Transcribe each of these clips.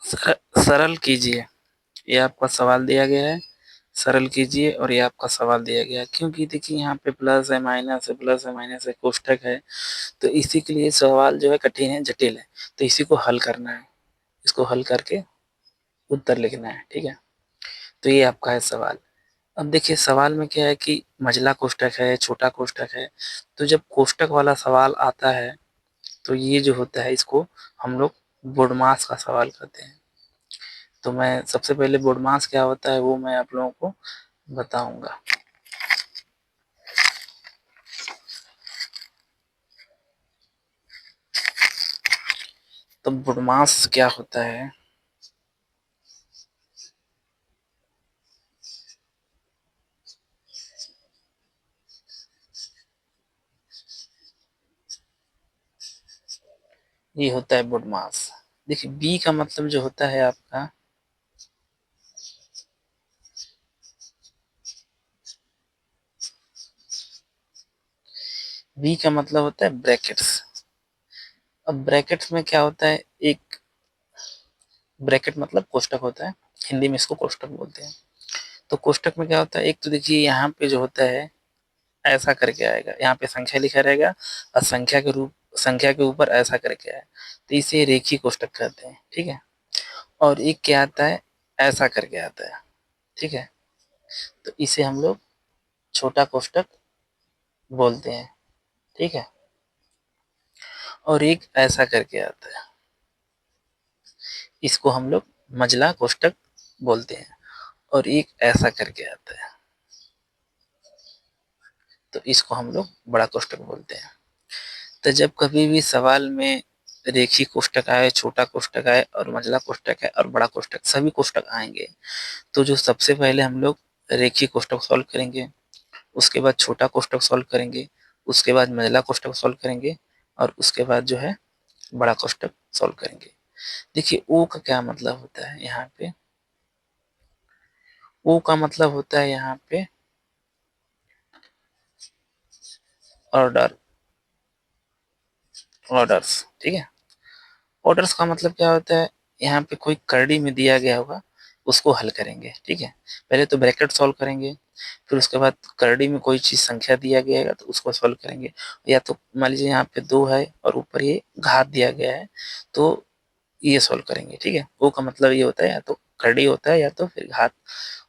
सरल कीजिए, ये आपका सवाल दिया गया है। सरल कीजिए और ये आपका सवाल दिया गया है, क्योंकि देखिए यहाँ पे प्लस है माइनस है, प्लस है माइनस है, कोष्ठक है, तो इसी के लिए सवाल जो है कठिन है, जटिल है। तो इसी को हल करना है, इसको हल करके उत्तर लिखना है, ठीक है। तो ये आपका है सवाल। अब देखिए सवाल में क्या है कि मझला कोष्ठक है, छोटा कोष्ठक है। तो जब कोष्ठक वाला सवाल आता है तो ये जो होता है इसको हम लोग बोडमास का सवाल कहते हैं। तो मैं सबसे पहले बोडमास क्या होता है वो मैं आप लोगों को बताऊंगा। तो बोडमास क्या होता है, ये होता है बोडमास। देखिए बी का मतलब जो होता है आपका, बी का मतलब होता है ब्रैकेट्स। अब ब्रैकेट्स में क्या होता है, एक ब्रैकेट मतलब कोष्ठक होता है, हिंदी में इसको कोष्ठक बोलते हैं। तो कोष्ठक में क्या होता है, एक तो देखिए यहाँ पे जो होता है ऐसा करके आएगा, यहाँ पे संख्या लिखा रहेगा और संख्या के ऊपर ऐसा करके आए, तो इसे रेखी कोष्ठक कहते हैं, ठीक है। और एक क्या आता है, ऐसा करके आता है, ठीक है। तो इसे हम लोग छोटा कोष्ठक बोलते हैं, ठीक है। और एक ऐसा करके आता है, इसको हम लोग मझला कोष्ठक बोलते हैं। और एक ऐसा करके आता है, तो इसको हम लोग बड़ा कोष्ठक बोलते हैं। तो जब कभी भी सवाल में रेखी कोष्ठक आए, छोटा कोष्ठक आए और मझला कोष्ठक है और बड़ा कोष्ठक, सभी कोष्ठक आएंगे, तो जो सबसे पहले हम लोग रेखी कोष्ठक सॉल्व करेंगे, उसके बाद छोटा कोष्ठक सॉल्व करेंगे, उसके बाद मझला कोष्ठक सॉल्व करेंगे और उसके बाद जो है बड़ा कोष्ठक सॉल्व करेंगे। देखिए ओ का क्या मतलब होता है यहाँ पे, ओ का मतलब होता है यहाँ पे ऑर्डर, ऑर्डर्स, ठीक है। ऑर्डर्स का मतलब क्या होता है, यहाँ पे कोई करड़ी में दिया गया होगा उसको हल करेंगे, ठीक है। पहले तो ब्रैकेट सॉल्व करेंगे, फिर उसके बाद करड़ी में कोई चीज संख्या दिया गया है तो उसको सॉल्व करेंगे। या तो मान लीजिए यहाँ पे 2 है और ऊपर ये घात दिया गया है, तो ये सॉल्व करेंगे, ठीक है। वो का मतलब ये होता है या तो करड़ी होता है या तो फिर घात,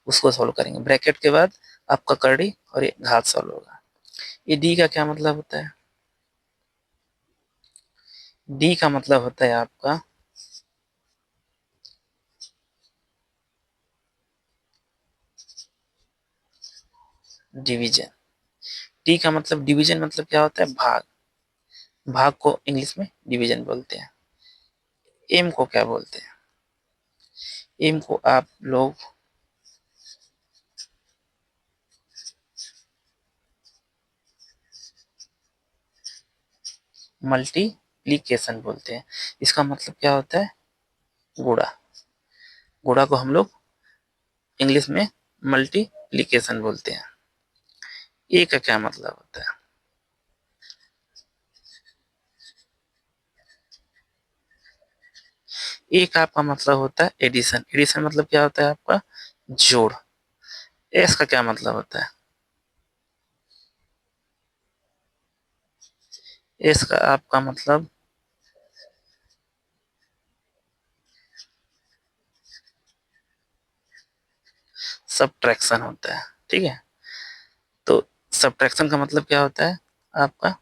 उसको सॉल्व करेंगे। ब्रैकेट के बाद आपका करड़ी और ये घात सॉल्व होगा। ये डी का क्या मतलब होता है, डी का मतलब होता है आपका डिवीजन। डी का मतलब डिवीजन मतलब क्या होता है, भाग, भाग को इंग्लिश में डिवीजन बोलते हैं। एम को क्या बोलते हैं, एम को आप लोग मल्टीप्लीकेशन बोलते हैं। इसका मतलब क्या होता है, गुणा, गुणा को हम लोग इंग्लिश में मल्टीप्लीकेशन बोलते हैं। ए का क्या मतलब होता है, ए का आपका मतलब होता है एडिशन, एडिशन मतलब क्या होता है आपका जोड़। एस का क्या मतलब होता है, एस का आपका मतलब सब्ट्रैक्शन होता है, ठीक है। तो सब्ट्रैक्शन का मतलब क्या होता है आपका,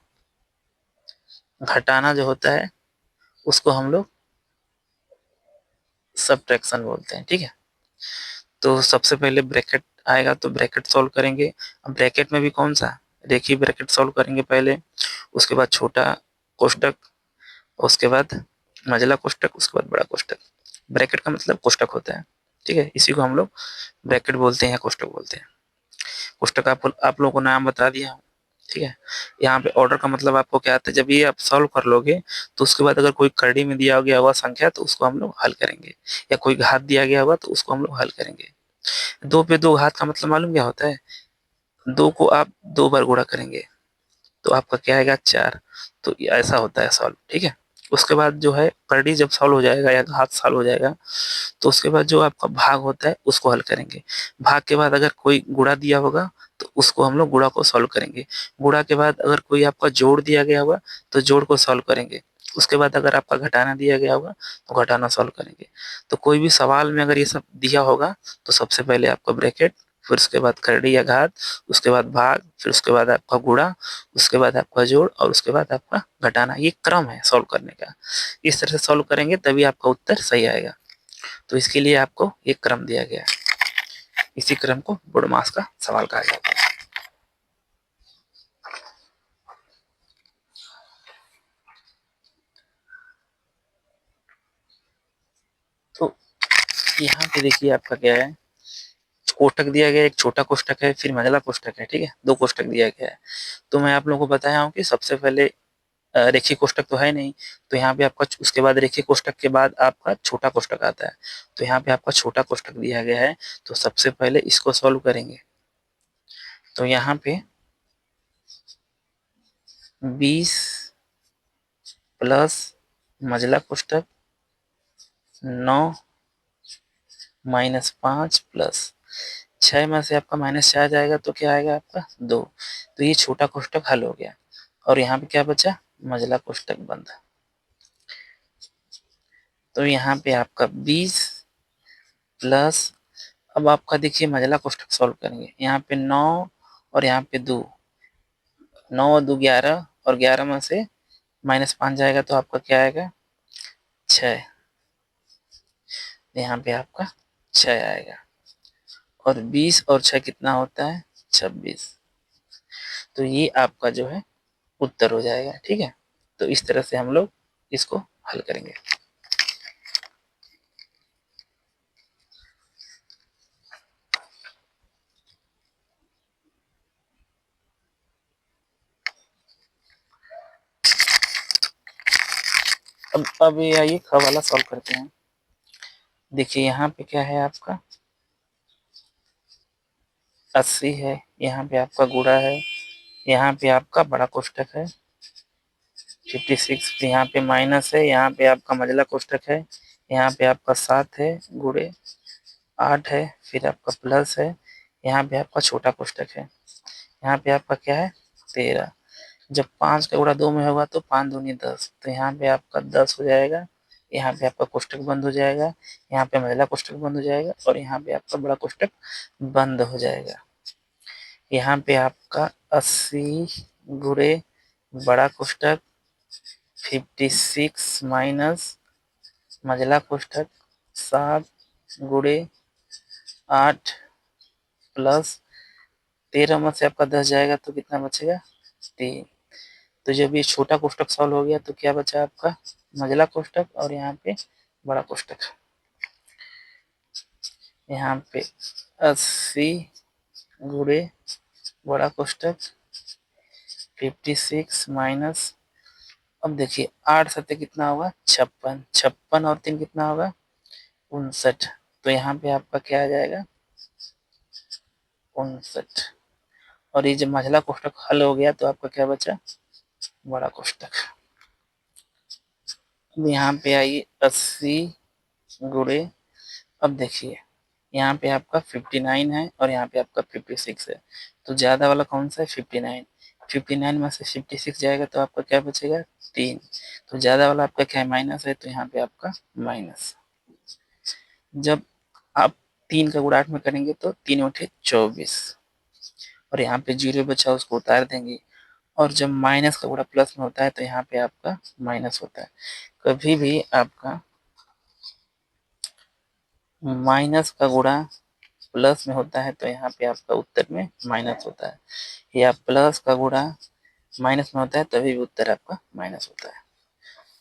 घटाना जो होता है उसको हम लोग सब्ट्रैक्शन बोलते हैं, ठीक है। तो सबसे पहले ब्रैकेट आएगा तो ब्रैकेट सॉल्व करेंगे। अब ब्रैकेट में भी कौन सा, रेखीय ब्रैकेट सॉल्व करेंगे पहले, उसके बाद छोटा कोष्ठक, उसके बाद मझला कोष्ठक, उसके बाद बड़ा कोष्ठक। ब्रैकेट का मतलब कोष्ठक होता है, ठीक है। इसी को हम लोग ब्रैकेट बोलते हैं या कोष्ठक बोलते हैं। कोष्ठक आप लोगों को नाम बता दिया हूँ, ठीक है। यहाँ पे ऑर्डर का मतलब आपको क्या आता है, जब ये आप सॉल्व कर लोगे तो उसके बाद अगर कोई करड़ी में दिया गया हुआ संख्या तो उसको हम लोग हल करेंगे, या कोई घात दिया गया होगा तो उसको हम लोग हल करेंगे। 2 पे 2 घात का मतलब मालूम क्या होता है, 2 को आप 2 बार गुणा करेंगे तो आपका क्या आएगा 4। तो ऐसा होता है सॉल्व, ठीक है। उसके बाद जो है करड़ी जब सॉल्व हो जाएगा या घात सॉल्व हो जाएगा, तो उसके बाद जो आपका भाग होता है उसको हल करेंगे। भाग के बाद अगर कोई गुणा दिया होगा तो उसको हम लोग गुणा को सॉल्व करेंगे। गुणा के बाद अगर कोई आपका जोड़ दिया गया होगा तो जोड़ को सॉल्व करेंगे। उसके बाद अगर आपका घटाना दिया गया होगा तो घटाना सॉल्व करेंगे। तो कोई भी सवाल में अगर ये सब दिया होगा तो सबसे पहले आपका ब्रैकेट, फिर उसके बाद करड़ी या घात, उसके बाद भाग, फिर उसके बाद आपका गुणा, उसके बाद आपका जोड़ और उसके बाद आपका घटाना। ये क्रम है सॉल्व करने का। इस तरह से सॉल्व करेंगे तभी आपका उत्तर सही आएगा। तो इसके लिए आपको एक क्रम दिया गया है। इसी क्रम को बोडमास का सवाल कहा जाता है। तो यहाँ पे देखिए आपका क्या है, कोष्टक दिया गया है, एक छोटा कोष्टक है, फिर मंझला कोष्टक है, ठीक है, दो कोष्टक दिया गया है। तो मैं आप लोगों को बताया हूँ कि सबसे पहले रेखीय कोष्टक तो है नहीं, तो यहाँ पे आपका उसके बाद रेखीय कोष्टक के बाद आपका छोटा कोष्टक आता है। तो यहाँ पे आपका छोटा कोष्टक दिया गया है, तो सबसे पहले इसको सॉल्व करेंगे। तो यहाँ पे 20 प्लस मंझला कोष्टक 9 -5 प्लस 6 में से आपका -6 जाएगा तो क्या आएगा आपका 2। तो ये छोटा कोष्टक हल हो गया और यहाँ पे क्या बचा, मंझला कोष्टक बंद। तो यहाँ पे आपका 20 प्लस, अब आपका देखिए मंझला कोष्टक सॉल्व करेंगे। यहाँ पे 9 और यहाँ पे 2, 9 और 2 11 और 11 में से -5 जाएगा तो आपका क्या आएगा 6। यहाँ पे आपका 6 आएगा और 20 और 6 कितना होता है 26। तो ये आपका जो है उत्तर हो जाएगा, ठीक है। तो इस तरह से हम लोग इसको हल करेंगे। अब ये आइए ख वाला सॉल्व करते हैं। देखिए यहाँ पे क्या है आपका 80 है, यहाँ पे आपका गुणा है, यहाँ पे आपका बड़ा कोष्टक है 56, यहाँ पे माइनस है, यहाँ पे आपका मंझला कोष्टक है, यहाँ पे आपका 7 है गुणे 8 है, फिर आपका प्लस है, यहाँ पे आपका छोटा कोष्टक है, यहाँ पे आपका क्या है 13। जब 5 का गुणा 2 में होगा तो 5 दूनी 10, तो यहाँ पे आपका 10 हो जाएगा। यहाँ पे आपका कोष्टक बंद हो जाएगा, यहाँ पे महिला कोष्टक बंद हो जाएगा और यहाँ पे आपका बड़ा कोष्टक बंद हो जाएगा। यहाँ पे आपका 80 गुणे बड़ा कोष्टक 56 माइनस मंझला कोष्टक 7 गुणे 8 प्लस 13 में से आपका 10 जाएगा तो कितना बचेगा 3। तो जब ये छोटा कोष्टक सॉल्व हो गया तो क्या बचा आपका मंझला कोष्टक और यहाँ पे बड़ा कोष्टक। यहाँ पे 80 गुणे बड़ा कोष्टक 56 माइनस, अब देखिए 8 सत्ते कितना होगा 56, 56 और 3 कितना होगा 59। तो यहाँ पे आपका क्या आ जाएगा 59। और ये जब मंझला कोष्टक हल हो गया तो आपका क्या बचा बड़ा कोष्टक। अब यहाँ पे आइए 80 गुणे, अब देखिए यहाँ पे आपका 59 है और यहाँ पे आपका 56 है, तो ज्यादा वाला कौन सा है 59। 59 में से 56 जाएगा तो आपका क्या बचेगा 3। तो ज्यादा वाला आपका क्या है माइनस है, तो यहाँ पे आपका माइनस। जब आप 3 का गुणा 8 में करेंगे तो 3 × 8 = 24 और यहाँ पे 0 बचा उसको उतार देंगे। और जब माइनस का गुणा प्लस में होता है तो यहाँ पे आपका माइनस होता है। कभी भी आपका माइनस का गुणा प्लस में होता है तो यहाँ पे आपका उत्तर में माइनस होता है, या प्लस का गुणा माइनस में होता है तभी भी उत्तर आपका माइनस होता है।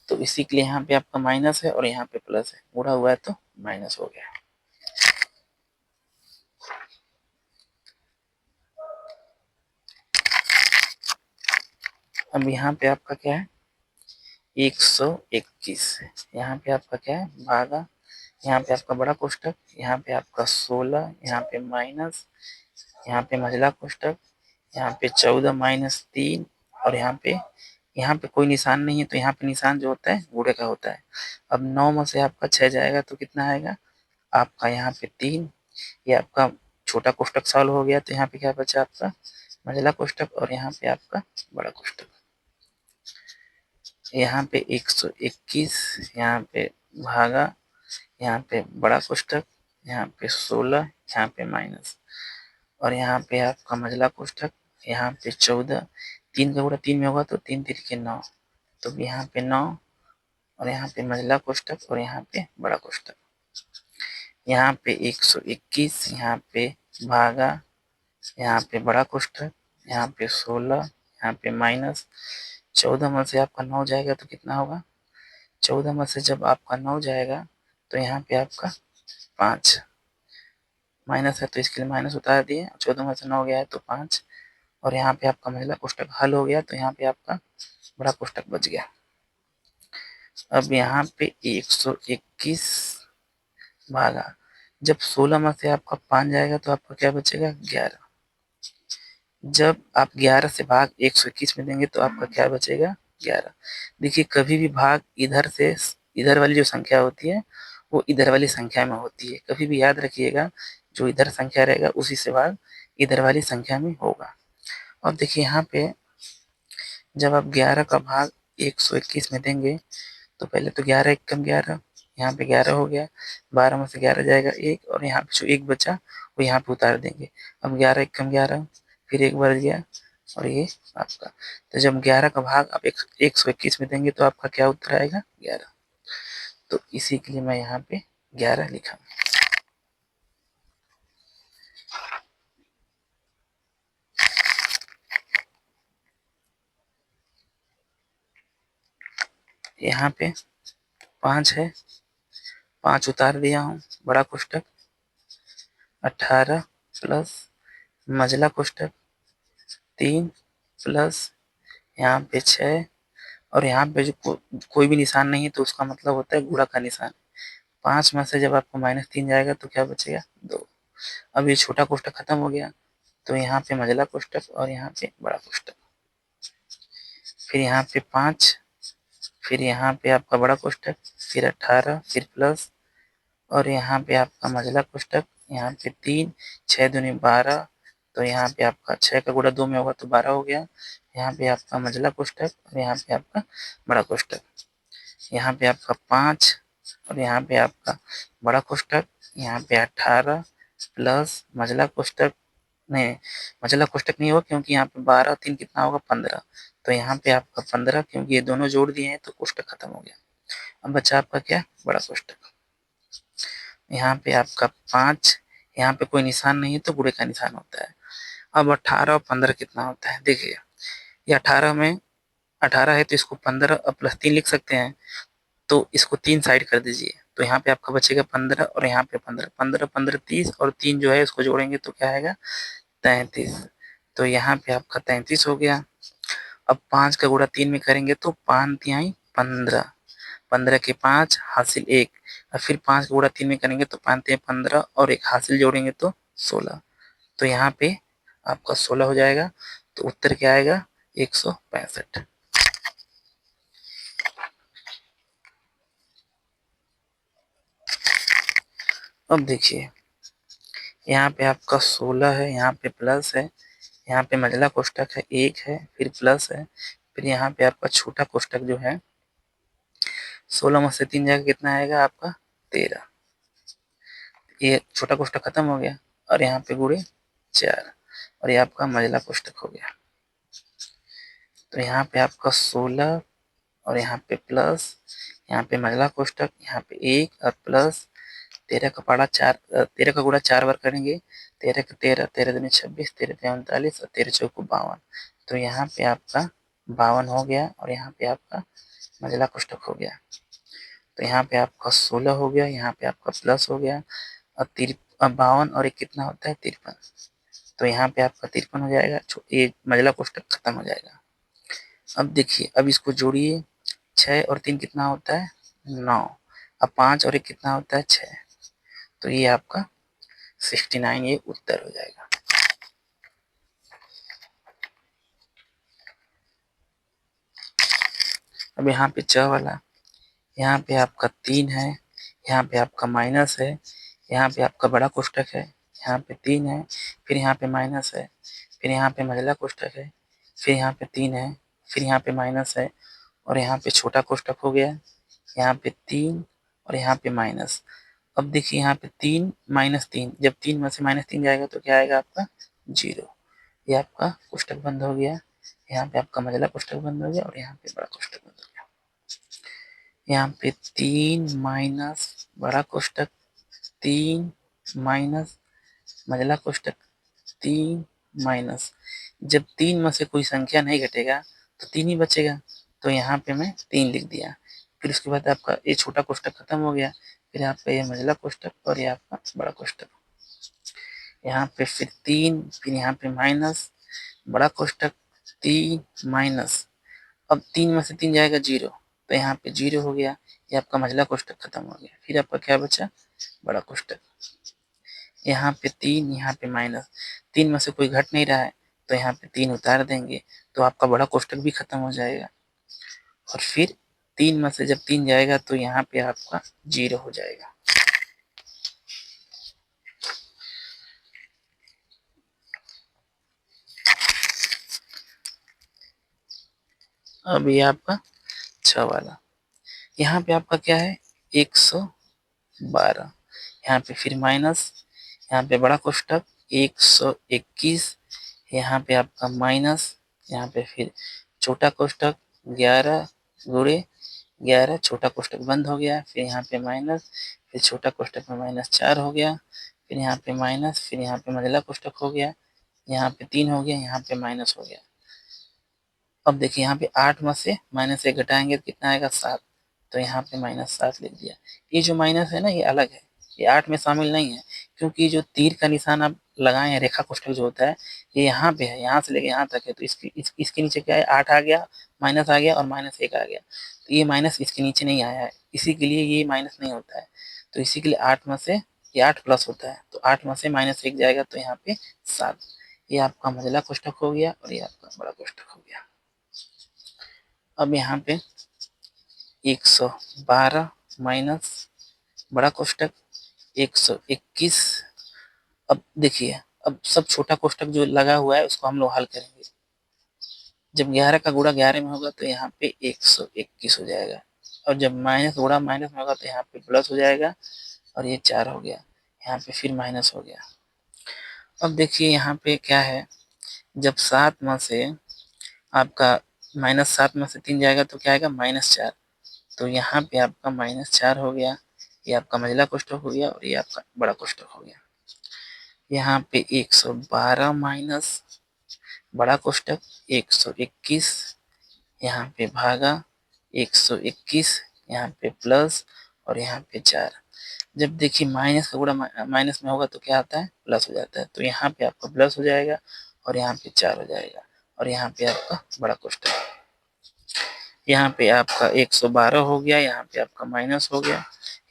तो इसी के लिए यहाँ पे आपका माइनस है और यहाँ पे प्लस है, गुणा हुआ है तो माइनस हो गया। अब यहाँ पे आपका क्या है 121, यहाँ पे आपका क्या है भागा, यहाँ पे आपका बड़ा कोष्टक, यहाँ पे आपका 16, यहाँ पे माइनस, यहाँ पे मंझला कोष्टक, यहाँ पे 14 - 3 और यहाँ पे यहाँ पे कोई निशान नहीं है तो यहाँ पे निशान जो होता है गुणे का होता है। अब 9 में से आपका 6 जाएगा तो कितना आएगा आपका यहाँ पे 3। ये आपका छोटा कोष्ठक सॉल्व हो गया तो यहाँ पे क्या बचा आपका मंझला कोष्ठक और यहाँ पे आपका बड़ा कोष्ठक। यहाँ पे 121 यहाँ पे भागा यहाँ पे बड़ा कोष्ठक यहाँ पे 16 यहाँ पे माइनस और यहाँ पे आपका मंझला कोष्ठक यहाँ पे 14। 3 का गुणा 3 में होगा तो 3 तिरके 9 तो यहाँ पे 9 और यहाँ पे मंझला कोष्ठक और यहाँ पे बड़ा कोष्ठक। यहाँ पे 121 यहाँ पे भागा यहाँ पे बड़ा कोष्ठक यहाँ पे 16 यहाँ पे माइनस 14 में से आपका 9 जाएगा तो कितना होगा 14 में से जब आपका 9 जाएगा तो यहाँ पे आपका 5 माइनस है तो इसके लिए माइनस उतार दिए। 14 में से 9 गया है तो 5 और यहाँ पे आपका महिला कोष्ठक हल हो गया तो यहाँ पे आपका बड़ा कोष्ठक बच गया। अब यहाँ पे 121 भागा जब 16 में से आपका 5 जाएगा तो आपका क्या बचेगा 11। जब आप 11 से भाग 121 में देंगे तो आपका क्या बचेगा 11। देखिए कभी भी भाग इधर से इधर वाली जो संख्या होती है वो इधर वाली संख्या में होती है। कभी भी याद रखिएगा जो इधर संख्या रहेगा उसी से भाग इधर वाली संख्या में होगा। और देखिए यहाँ पे जब आप 11 का भाग 121 में देंगे तो पहले तो 11 एकम 11 यहाँ पे 11 हो गया। 12 में से 11 जाएगा 1 और यहाँ पे जो 1 बचा वो यहाँ पे उतार देंगे। अब 11 एकम 11 फिर 1 बढ़ गया और ये आपका। तो जब 11 का भाग आप 121 में देंगे तो आपका क्या उत्तर आएगा 11। तो इसी के लिए मैं यहाँ पे 11 लिखा। यहाँ पे 5 है 5 उतार दिया हूँ बड़ा कोष्ठक 18 प्लस मझला कोष्ठक 3 प्लस यहाँ पे 6 और यहाँ पे जो कोई भी निशान नहीं है तो उसका मतलब होता है गुणा का निशान। 5 में से जब आपको -3 जाएगा तो क्या बचेगा 2। अब ये छोटा कोष्ठक खत्म हो गया तो यहाँ पे मझला कोष्ठक और यहाँ पे बड़ा कोष्ठक फिर यहाँ पे 5 फिर यहाँ पे आपका बड़ा कोष्ठक फिर 18 फिर प्लस और यहाँ पे आपका मझला कोष्ठक यहाँ पे 3 6 दूनी 12 तो यहाँ पे आपका 6 का गुणा 2 में होगा तो 12 हो गया। यहाँ पे आपका मझला कोष्ठक और यहाँ पे आपका बड़ा कोष्ठक यहाँ पे आपका 5 और यहाँ पे आपका बड़ा कोष्ठक यहाँ पे 18 प्लस मझला कोष्ठक नहीं मझला कोष्ठक नहीं होगा क्योंकि यहाँ पे 12 3 कितना होगा 15 तो यहाँ पे आपका 15 क्योंकि ये दोनों जोड़ दिए हैं तो कोष्ठक खत्म हो गया। अब बचा आपका क्या बड़ा कोष्ठक। यहाँ पे आपका 5 यहाँ पे कोई निशान नहीं है तो गुणे का निशान होता है। अब 18 और 15 कितना होता है देखिए ये 18 में 18 है तो इसको 15 और प्लस 3 लिख सकते हैं तो इसको 3 साइड कर दीजिए तो यहाँ पे आपका बचेगा 15 और यहाँ पे 15 15 15 30 और 3 जो है इसको जोड़ेंगे तो क्या आएगा 33 तो यहाँ पे आपका 33 हो गया। अब 5 का गुणा 3 में करेंगे तो 5 तिहाई 15 15 के 5 हासिल 1 और फिर 5 का गुणा 3 में करेंगे तो 5 तिहाई 15 और एक हासिल जोड़ेंगे तो 16 तो यहाँ पे आपका 16 हो जाएगा। तो उत्तर क्या आएगा 165। अब देखिए यहाँ पे आपका 16 है यहाँ पे प्लस है यहाँ पे मझला कोष्ठक है 1 है फिर प्लस है फिर यहाँ पे आपका छोटा कोष्ठक जो है 16 में से 3 जाएगा कितना आएगा आपका 13। ये छोटा कोष्ठक खत्म हो गया और यहाँ पे गुणे 4 और ये आपका मझला कोष्ठक हो गया। तो यहाँ पे आपका 16 और यहाँ पे प्लस यहाँ पे मझला कोष्ठक यहाँ पे 1 और प्लस 13 का पाड़ा 4 13 का गुणा 4 बार करेंगे 13 का 13 13 दूनी 26 13 तिया 39 और 13 चौको 52 तो यहाँ पे आपका 52 हो गया और यहाँ पे आपका मझला कोष्ठक हो गया। तो यहाँ पे आपका 16 हो गया यहाँ पे आपका प्लस हो गया और 52 और एक कितना होता है 53 तो यहाँ पे आपका 53 हो जाएगा। ये मझला कोष्ठक खत्म हो जाएगा। अब देखिए अब इसको जोड़िए 6 और 3 कितना होता है 9 अब 5 और 1 कितना होता है 6 तो ये आपका 69 ये उत्तर हो जाएगा। अब यहाँ पे च वाला, यहाँ पे आपका 3 है, यहाँ पे आपका माइनस है, यहाँ पे आपका बड़ा कोष्ठक है, यहाँ पे 3 है, फिर यहाँ पे माइनस है, फिर यहाँ पे मझला कोष्ठक है, फिर यहाँ पे 3 है, फिर यहाँ पे माइनस है और यहाँ पे छोटा कोष्ठक हो गया, यहाँ पे 3 और यहाँ पे माइनस। अब देखिए यहाँ पे 3 माइनस 3, जब 3 में से माइनस 3 जाएगा तो क्या आएगा आपका 0। ये आपका कोष्ठक बंद हो गया, यहाँ पे आपका मझला कोष्ठक बंद हो गया और यहाँ पे बड़ा कोष्ठक बंद हो गया। यहाँ पे 3 माइनस बड़ा कोष्ठक, 3 माइनस मझला कोष्ठक, 3 माइनस, जब 3 में से कोई संख्या नहीं घटेगा तो 3 ही बचेगा, तो यहाँ पे मैं 3 लिख दिया। फिर उसके बाद आपका ये छोटा कोष्ठक खत्म हो गया, फिर आपका ये मझला कोष्ठक और ये आपका बड़ा कोष्ठक। यहाँ पे फिर 3, फिर यहाँ पे माइनस बड़ा कोष्ठक, 3 माइनस, अब 3 में से 3 जाएगा 0, तो यहाँ पे 0 हो गया, ये आपका मझला कोष्ठक खत्म हो गया। फिर आपका क्या बचा, बड़ा कोष्ठक। यहाँ पे 3, यहाँ पे माइनस, 3 में से कोई घट नहीं रहा है तो यहाँ पे 3 उतार देंगे तो आपका बड़ा कोष्ठक भी खत्म हो जाएगा। और फिर 3 में से जब 3 जाएगा तो यहाँ पे आपका 0 हो जाएगा। अब ये आपका 6 वाला, यहाँ पे आपका क्या है 112, यहाँ पे फिर माइनस, यहाँ पे बड़ा कोष्ठक 121, यहाँ पे आपका माइनस, यहाँ पे फिर छोटा कोष्ठक 11 गुणे 11, छोटा कोष्ठक बंद हो गया, फिर यहाँ पे माइनस, फिर छोटा कोष्ठक में -4 हो गया, फिर यहाँ पे माइनस, फिर यहाँ पे मझला कोष्ठक हो गया, यहाँ पे 3 हो गया, यहाँ पे माइनस हो गया। अब देखिए यहाँ पे 8 में से -1 घटाएंगे तो कितना आएगा 7, तो यहाँ पे -7 लिख दिया। ये जो माइनस है ना ये अलग है, ये 8 में शामिल नहीं है, क्योंकि जो तीर का निशान आप लगाए हैं, रेखा कोष्ठक जो होता है ये यहाँ पे है, यहाँ से लेके यहाँ तक है, तो इसके नीचे क्या है 8 आ गया, माइनस आ गया और -1 आ गया, तो ये माइनस इसके नीचे नहीं आया है, इसी के लिए ये माइनस नहीं होता है। तो इसी के लिए 8 में से ये 8 प्लस होता है, तो 8 में से -1 जाएगा तो यहाँ पे 7। ये आपका मझला कोष्ठक हो गया और ये आपका बड़ा कोष्ठक हो गया। अब यहाँ पे 112 माइनस बड़ा कोष्ठक 121। अब देखिए अब सब छोटा कोष्ठक जो लगा हुआ है उसको हम लोग हल करेंगे। जब 11 का गुणा 11 में होगा तो यहाँ पे 121 हो जाएगा, और जब माइनस गुणा माइनस में होगा तो यहाँ पे प्लस हो जाएगा और ये 4 हो गया, यहाँ पे फिर माइनस हो गया। अब देखिए यहाँ पे क्या है, जब 7 में से आपका -7 में से 3 जाएगा तो क्या आएगा -4, तो यहाँ पे आपका -4 हो गया, ये आपका मझला कोष्ठक हो गया और ये आपका बड़ा कोष्ठक हो गया। यहाँ पे 112 माइनस बड़ा कोष्ठक 121, यहाँ पे भागा 121, यहाँ पे प्लस और यहाँ पे 4। जब देखिए माइनस का गुणा माइनस में होगा तो क्या आता है प्लस हो जाता है, तो यहाँ पे आपका प्लस हो जाएगा और यहाँ पे 4 हो जाएगा और यहाँ पे आपका बड़ा कोष्ठक। यहाँ पे आपका 112 हो गया, यहाँ पे आपका माइनस हो गया,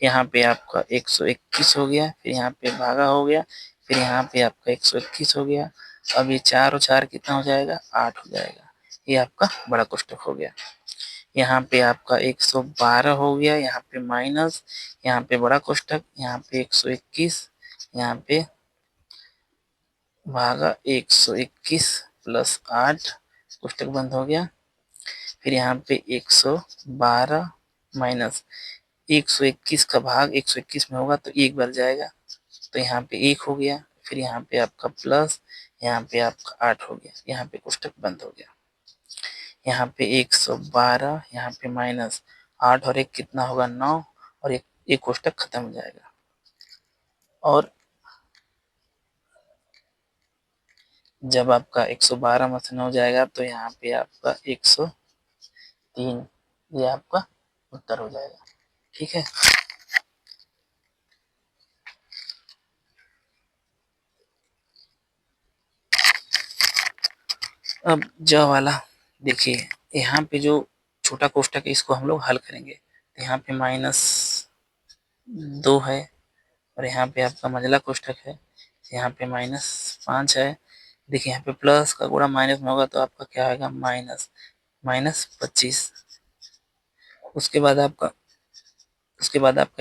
यहाँ पे आपका 121 हो गया, फिर यहाँ पे भागा हो गया, फिर यहाँ पे आपका 121 हो गया। अब ये 4 और 4 कितना हो जाएगा 8 हो जाएगा, ये आपका बड़ा कोष्ठक हो गया। यहाँ पे आपका 112 हो गया, यहाँ पे माइनस, यहाँ पे बड़ा कोष्ठक, यहाँ पे 121, यहाँ पे भागा 121 प्लस 8, कोष्ठक बंद हो गया। फिर यहाँ पे 112 माइनस 121 का भाग 121 में होगा तो 1 बार जाएगा, तो यहाँ पे 1 हो गया, फिर यहाँ पे आपका प्लस, यहाँ पे आपका 8 हो गया, यहाँ पे कोष्ठक बंद हो गया। यहाँ पे 112, यहाँ पे माइनस 8 और 1 कितना होगा 9, और एक कोष्ठक खत्म हो जाएगा। और जब आपका 112 में से 9 जाएगा तो यहाँ पे आपका 103, ये आपका उत्तर हो जाएगा। ठीक है। अब ज वाला देखिए, यहाँ पे जो छोटा कोष्ठक है इसको हम लोग हल करेंगे, तो यहाँ पे -2 है और यहाँ पे आपका मझला कोष्ठक है, यहाँ पे -5 है। देखिए यहाँ पे प्लस का गुणा माइनस में होगा तो आपका क्या आएगा -25, उसके बाद आपका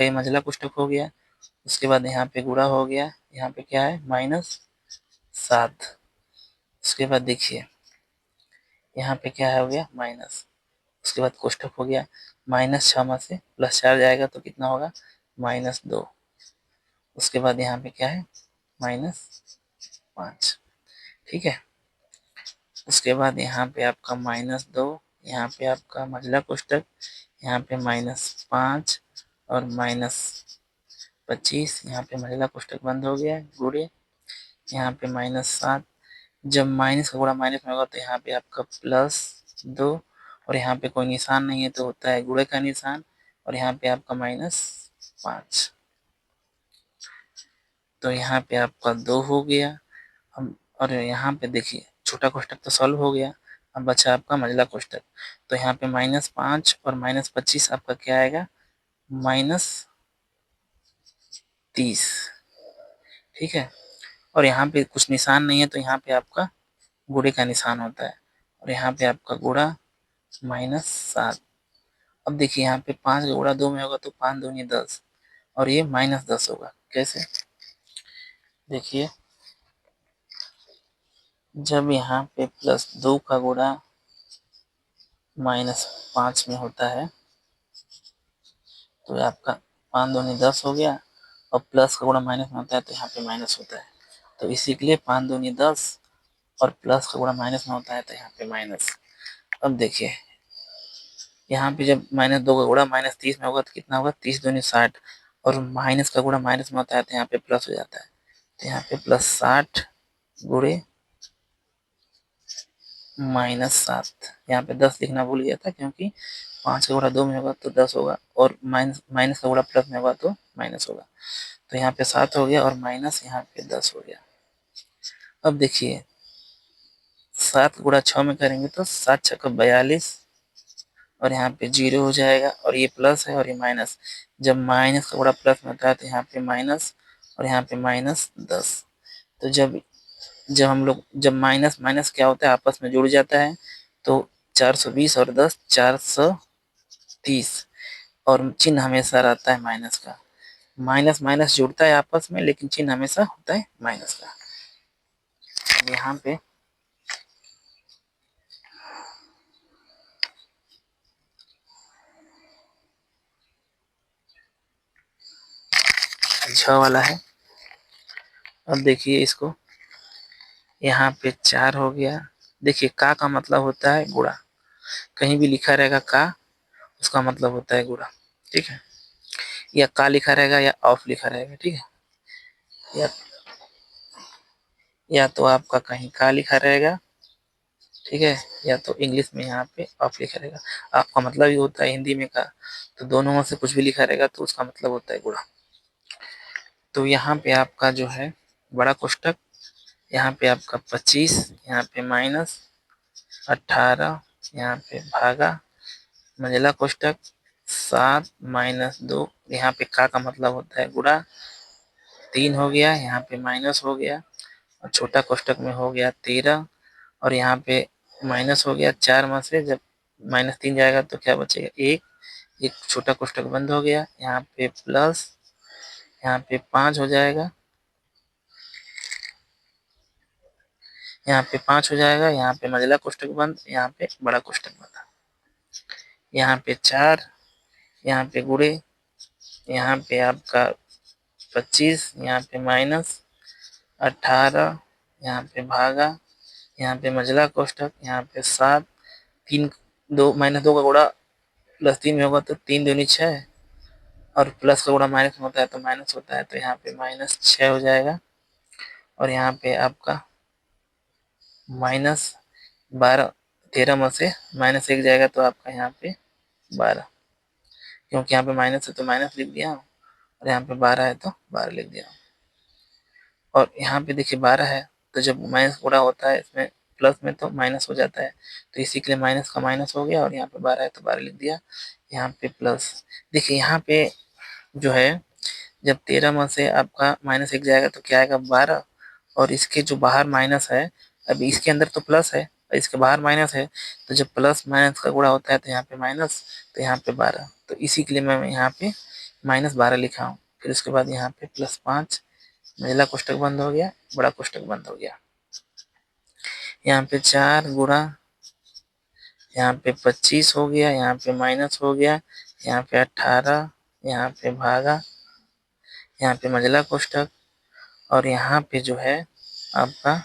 ये मंझला कोष्ठक हो गया। उसके बाद यहाँ पे गुणा हो गया, यहाँ पे क्या है -7। उसके बाद देखिए यहाँ पे क्या हो गया माइनस। उसके बाद कोष्ठक हो गया -6 में से +4 जाएगा तो कितना होगा -2। उसके बाद यहाँ पे क्या है -5। ठीक है। उसके बाद यहाँ पे आपका -2, यहाँ पे आपका मंझला कोष्ठक, यहाँ पे -5 और -25, यहाँ पे मंझला कोष्ठक बंद हो गया गुणे, यहाँ पे -7। जब माइनस का गुणा माइनस में होगा तो यहाँ पे आपका +2 और यहाँ पे कोई निशान नहीं है तो होता है गुणे का निशान, और यहाँ पे आपका -5। तो यहाँ पे आपका 2 हो गया। हम और यहाँ पे देखिए छोटा कोष्ठक तो सॉल्व हो गया, अब बचा आपका मंझला कोष्ठक। तो यहाँ पे -5 और -25 आपका क्या आएगा -30। ठीक है। और यहाँ पे कुछ निशान नहीं है तो यहाँ पे आपका गुणे का निशान होता है, और यहाँ पे आपका गुणा -7। अब देखिए यहाँ पे 5 का गुणा 2 में होगा तो 5 दूनी 10 और ये -10 होगा। कैसे? देखिए जब यहाँ पे +2 का गुणा -5 में होता है तो आपका 5 दूनी 10 हो गया, और प्लस का गुणा माइनस में होता है तो यहाँ पे माइनस होता है, तो इसी के लिए 5 दूनी 10 और प्लस का गुणा माइनस में होता है तो यहाँ पे माइनस। अब देखिए यहाँ पे जब -2 का गुणा -30 में होगा तो कितना होगा 30 दूनी 60, और माइनस का गुणा माइनस में होता है तो यहाँ पे प्लस हो जाता है, तो यहाँ पे +60 गुणे -7। यहाँ पे 10 लिखना भूल गया था क्योंकि 5 का गुणा 2 में होगा तो 10 होगा, और माइनस का गुणा प्लस में होगा तो माइनस होगा, तो यहाँ पे 7 हो गया और माइनस यहाँ पे 10 हो गया। अब देखिए 7 गुणा 6 में करेंगे तो 7 छक्का 42, और यहाँ पे 0 हो जाएगा, और ये प्लस है और ये माइनस। जब माइनस का गुणा प्लस में होता है तो यहाँ पे माइनस और यहाँ पे -10। तो जब माइनस माइनस क्या होता है आपस में जुड़ जाता है, तो 420 और 10 430, और चिन्ह हमेशा रहता है माइनस का। माइनस माइनस जुड़ता है आपस में लेकिन चिन्ह हमेशा होता है माइनस का। अब यहाँ पे छ वाला है। अब देखिए इसको, यहाँ पे 4 हो गया। देखिए का मतलब होता है गुणा, कहीं भी लिखा रहेगा का उसका मतलब होता है गुणा। ठीक है, या का लिखा रहेगा या ऑफ लिखा रहेगा। ठीक है, या तो आपका कहीं का लिखा रहेगा, ठीक है, या तो इंग्लिश में यहाँ पे ऑफ लिखा रहेगा। आपका मतलब ही होता है हिंदी में का, तो दोनों में से कुछ भी लिखा रहेगा तो उसका मतलब होता है गुणा। तो यहाँ पे आपका जो है बड़ा कोष्ठक, यहाँ पे आपका 25, यहाँ पे -18, यहाँ पे भागा मंझला कोष्ठक 7 -2, यहाँ पे का मतलब होता है गुणा, 3 हो गया, यहाँ पे माइनस हो गया, और छोटा कोष्ठक में हो गया 13, और यहाँ पे माइनस हो गया 4 में से जब -3 जाएगा तो क्या बचेगा 1, एक छोटा कोष्ठक बंद हो गया, यहाँ पे प्लस, यहाँ पे 5 हो जाएगा, यहाँ पे 5 हो जाएगा, यहाँ पे मंझला कोष्ठक बंद, यहाँ पे बड़ा कोष्ठक बंद, यहाँ पे 4, यहाँ पे गुणे, यहाँ पे आपका 25, यहाँ पे -18, यहाँ पे भागा, यहाँ पे मंझला कोष्ठक, यहाँ पे 7, 3 2 -2 का गुणा +3 में होगा तो 3 दूनी 6, और प्लस का गुणा माइनस में होता है तो माइनस होता है, तो यहाँ पे -6 हो जाएगा, और यहाँ पे आपका -12, 13 में से -1 जाएगा तो आपका यहाँ पे 12, क्योंकि यहाँ पे माइनस है तो माइनस लिख दिया हूँ, और यहाँ पे 12 है तो 12 लिख दिया हूँ। और यहाँ पे देखिए 12 है तो जब माइनस गुणा होता है इसमें प्लस में तो माइनस हो जाता है, तो इसी के लिए माइनस का माइनस हो गया, और यहाँ पे 12 है तो 12 लिख दिया, यहाँ पे प्लस। देखिए यहाँ पे जो है जब 13 में से आपका -1 जाएगा तो क्या आएगा 12, और इसके जो बाहर माइनस है, अभी इसके अंदर तो प्लस है इसके बाहर माइनस है, तो जब प्लस माइनस का गुणा होता है तो यहाँ पे माइनस, तो यहाँ पे 12, तो इसी के लिए मैं यहाँ पे -12 लिखा हूँ। फिर उसके बाद यहाँ पे +5, महिला कोष्टक बंद हो गया, बड़ा कोष्टक बंद हो गया। यहाँ पे 4 गुणा, यहाँ पे 25 हो गया, यहाँ पे माइनस हो गया, यहाँ पे 18, यहाँ पे भागा, यहाँ पे मंझला कोष्टक, और यहाँ पे जो है आपका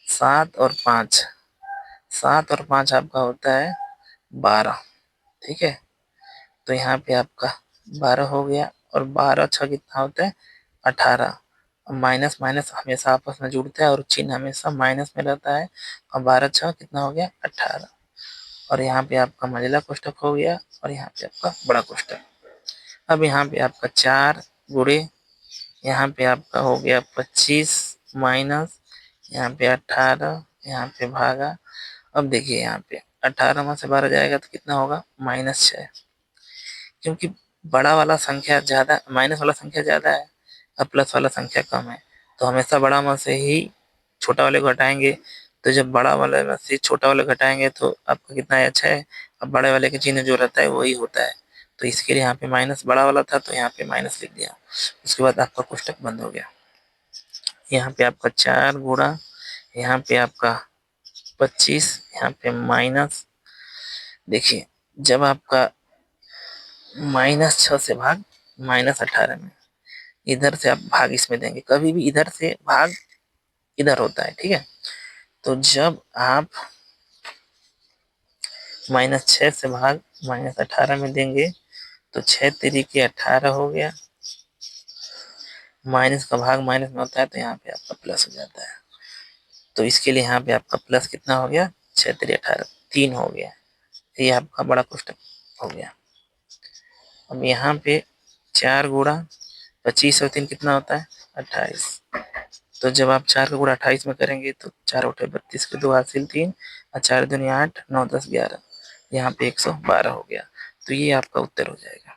7 और 5, 7 और 5 आपका होता है 12, ठीक है। तो यहाँ पे आपका 12 हो गया, और 12 6 कितना होता है 18। माइनस माइनस हमेशा आपस में जुड़ता है और चिन्ह हमेशा माइनस में रहता है, और 12 6 कितना हो गया 18। और यहाँ पे आपका मंझला कोष्टक हो गया, और यहाँ पे आपका बड़ा कोष्टक। अब यहाँ पे आपका 4 गुणे, यहाँ पे आपका हो गया 25 माइनस, यहाँ पे 18, यहाँ पे भागा। अब देखिए यहाँ पे 18 में से 12 जाएगा तो कितना होगा -6, क्योंकि बड़ा वाला संख्या ज्यादा, माइनस वाला संख्या ज्यादा है और प्लस वाला संख्या कम है, तो हमेशा बड़ा में से ही छोटा वाले को घटाएंगे। तो जब बड़ा वाले में से छोटा वाले घटाएंगे तो आपका कितना है 6, अब बड़े वाले के चिन्ह जो रहता है वही होता है, तो इसके लिए यहाँ पे माइनस बड़ा वाला था तो यहाँ पे माइनस लिख दिया। उसके बाद आपका कोष्टक बंद हो गया। यहाँ पे आपका 4 गुणा, यहाँ पे आपका 25, यहाँ पे माइनस। देखिए जब आपका -6 से भाग -18 में, इधर से आप भाग इसमें देंगे, कभी भी इधर से भाग इधर होता है, ठीक है। तो जब आप -6 से भाग -18 में देंगे तो 6 तिरिके 18 हो गया, माइनस का भाग माइनस में होता है तो यहाँ पे आपका प्लस हो जाता है। तो इसके लिए यहाँ पे आपका प्लस कितना हो गया 6 तिरि 18, 3 हो गया, ये आपका बड़ा कोष्टक हो गया। अब यहाँ पे 4 गुणा 25 और 3 कितना होता है 28। तो जब आप 4 का गुणा 28 में करेंगे तो 4 उठे 32 के 2 हासिल 3 और 4 दूनी 8, 9 10 11, यहाँ पे 112 हो गया। तो ये आपका उत्तर हो जाएगा।